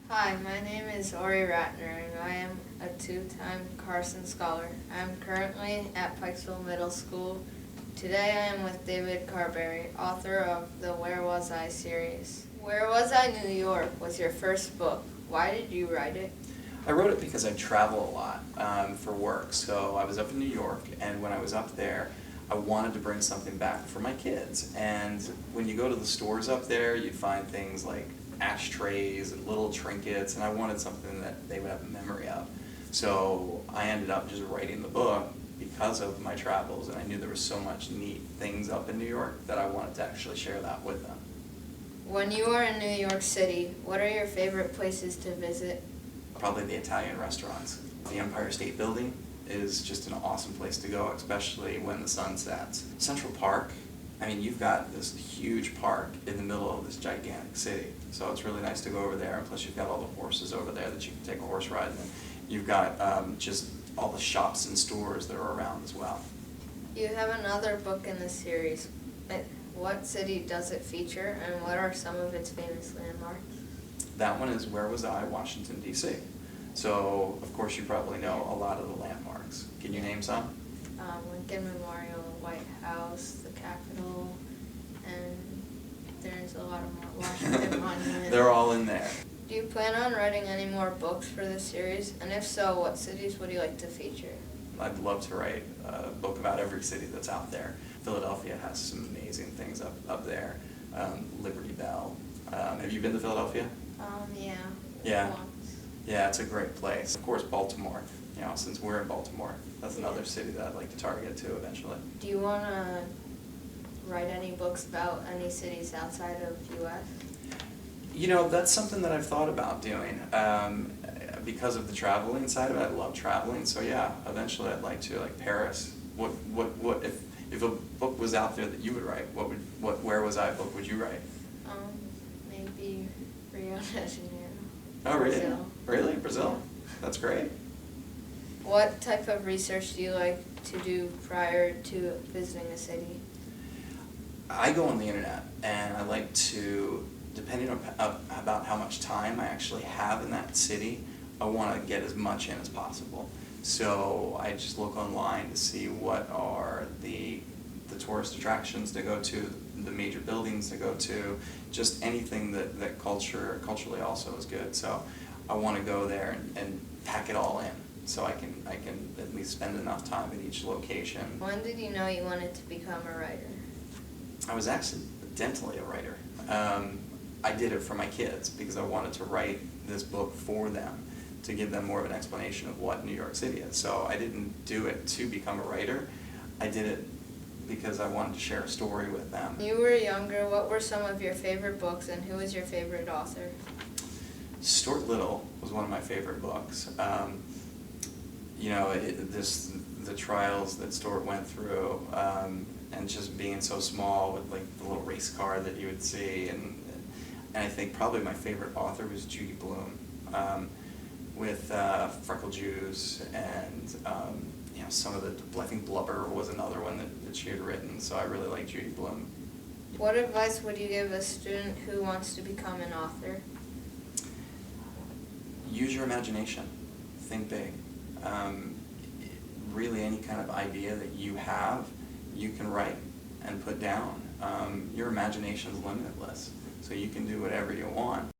Hi, my name is Ori Rattner, and I am a two-time Carson Scholar. I am currently at Pikesville Middle School. Today I am with David Carberry, author of the Where Was I series. Where Was I, New York was your first book. Why did you write it? I wrote it because I travel a lot for work. So I was up in New York, and when I was up there, I wanted to bring something back for my kids. And when you go to the stores up there, you find things like ashtrays and little trinkets, and I wanted something that they would have a memory of. So I ended up just writing the book because of my travels, and I knew there was so much neat things up in New York that I wanted to actually share that with them. When you are in New York City, what are your favorite places to visit? Probably the Italian restaurants. The Empire State Building is just an awesome place to go, especially when the sun sets. Central Park, I mean, you've got this huge park in the middle of this gigantic city, so it's really nice to go over there, and plus you've got all the horses over there that you can take a horse ride in. You've got just all the shops and stores that are around as well. You have another book in the series. What city does it feature, and what are some of its famous landmarks? That one is Where Was I, Washington, D.C. So, of course, you probably know a lot of the landmarks. Can you name some? Lincoln Memorial, the White House, the Capitol, and there's a lot of more. Washington Monument. They're all in there. Do you plan on writing any more books for this series? And if so, what cities would you like to feature? I'd love to write a book about every city that's out there. Philadelphia has some amazing things up there. Liberty Bell. Have you been to Philadelphia? Yeah. Yeah. Once. Yeah, it's a great place. Of course, Baltimore. You know, since we're in Baltimore, that's another city that I'd like to target too eventually. Do you want to write any books about any cities outside of U.S.? You know, that's something that I've thought about doing. Because of the traveling side of it, I love traveling. So yeah, eventually I'd like to, like Paris. What if a book was out there that you would write? What Where Was I book would you write? Maybe Rio de Janeiro. Oh, really? Brazil. Really? Brazil? That's great. What type of research do you like to do prior to visiting a city? I go on the internet, and I like to, depending on about how much time I actually have in that city, I want to get as much in as possible. So I just look online to see what are the tourist attractions to go to, the major buildings to go to, just anything that culturally also is good. So I want to go there and pack it all in, so I can at least spend enough time at each location. When did you know you wanted to become a writer? I was accidentally a writer. I did it for my kids because I wanted to write this book for them, to give them more of an explanation of what New York City is. So I didn't do it to become a writer. I did it because I wanted to share a story with them. When you were younger, what were some of your favorite books, and who was your favorite author? Stuart Little was one of my favorite books. You know, the trials that Stuart went through, and just being so small with like the little race car that you would see, and I think probably my favorite author was Judy Blume, with Freckle Jews, and you know, some of the, I think Blubber was another one that she had written, so I really like Judy Blume. What advice would you give a student who wants to become an author? Use your imagination. Think big. Really, any kind of idea that you have, you can write and put down. Your imagination's limitless, so you can do whatever you want.